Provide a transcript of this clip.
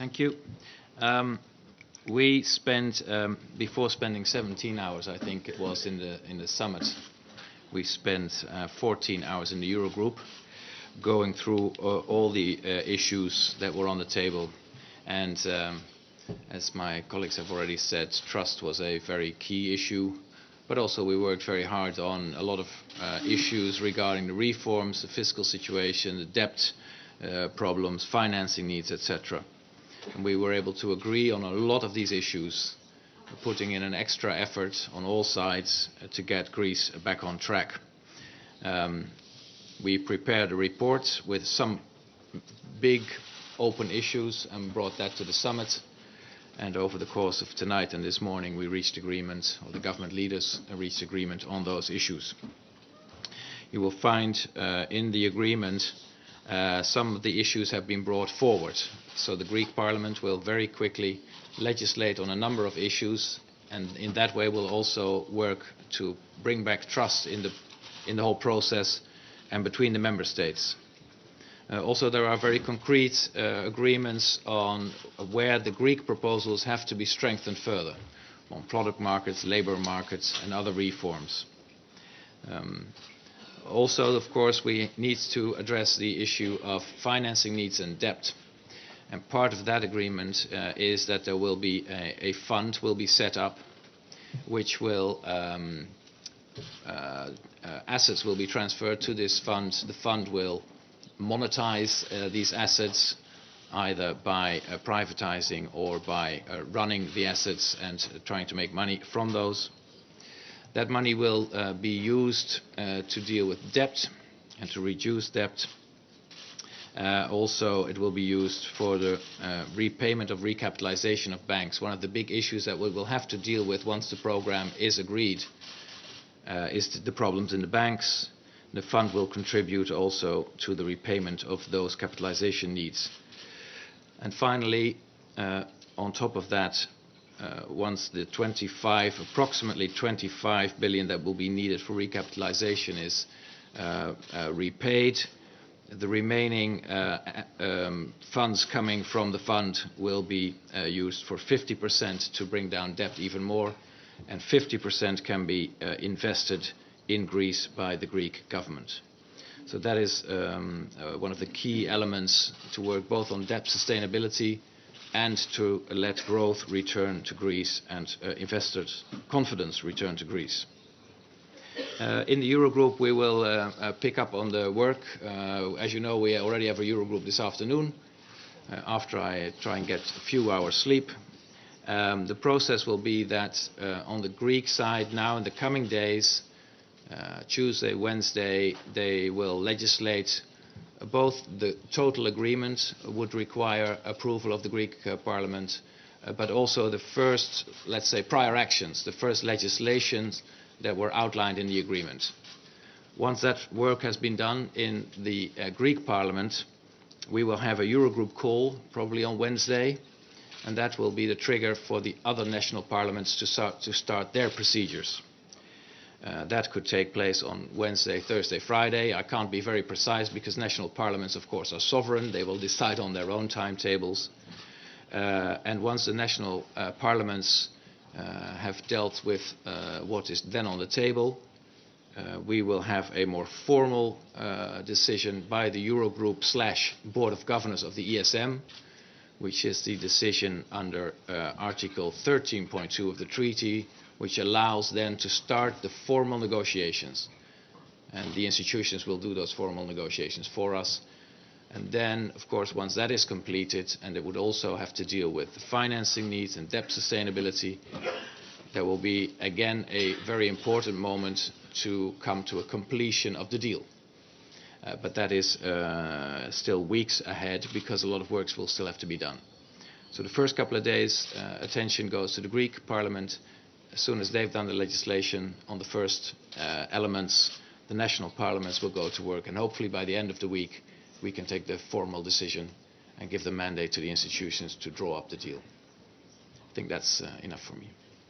Thank you. We spent, before spending 17 hours, I think it was, in the summit, we spent 14 hours in the Eurogroup going through all the issues that were on the table. And as my colleagues have already said, trust was a very key issue. But also we worked very hard on a lot of issues regarding the reforms, the fiscal situation, the debt problems, financing needs, etc. And we were able to agree on a lot of these issues, putting in an extra effort on all sides to get Greece back on track. We prepared a report with some big open issues and brought that to the summit. And over the course of tonight and this morning, we reached agreement, or the government leaders reached agreement on those issues. You will find in the agreement some of the issues have been brought forward. So the Greek Parliament will very quickly legislate on a number of issues, and in that way will also work to bring back trust in the whole process and between the member states. Also, there are very concrete agreements on where the Greek proposals have to be strengthened further, on product markets, labour markets and other reforms. Also, of course, we need to address the issue of financing needs and debt. And part of that agreement is that there will be a fund will be set up, which will assets will be transferred to this fund. The fund will monetize these assets either by privatizing or by running the assets and trying to make money from those. That money will be used to deal with debt and to reduce debt. Also, it will be used for the repayment of recapitalization of banks. One of the big issues that we will have to deal with once the program is agreed is the problems in the banks. The fund will contribute also to the repayment of those capitalization needs. And finally, on top of that, once the approximately 25 billion that will be needed for recapitalization is repaid, the remaining funds coming from the fund will be used for 50% to bring down debt even more, and 50% can be invested in Greece by the Greek government. So that is one of the key elements to work both on debt sustainability and to let growth return to Greece and investors' confidence return to Greece. In the Eurogroup, we will pick up on the work. As you know, we already have a Eurogroup this afternoon, after I try and get a few hours sleep. The process will be that on the Greek side now in the coming days, Tuesday, Wednesday, they will legislate. Both the total agreement would require approval of the Greek Parliament, but also the first, let's say, prior actions, the first legislations that were outlined in the agreement. Once that work has been done in the Greek Parliament, we will have a Eurogroup call, probably on Wednesday, and that will be the trigger for the other national parliaments to start their procedures. That could take place on Wednesday, Thursday, Friday. I can't be very precise because national parliaments, of course, are sovereign. They will decide on their own timetables. And once the national parliaments have dealt with what is then on the table, we will have a more formal decision by the Eurogroup/Board of Governors of the ESM, which is the decision under Article 13.2 of the treaty, which allows then to start the formal negotiations. And the institutions will do those formal negotiations for us. And then, of course, once that is completed, and it would also have to deal with the financing needs and debt sustainability, there will be, again, a very important moment to come to a completion of the deal. But that is still weeks ahead because a lot of work will still have to be done. So the first couple of days, attention goes to the Greek Parliament. As soon as they've done the legislation on the first elements, the national parliaments will go to work, and hopefully by the end of the week we can take the formal decision and give the mandate to the institutions to draw up the deal. I think that's enough for me.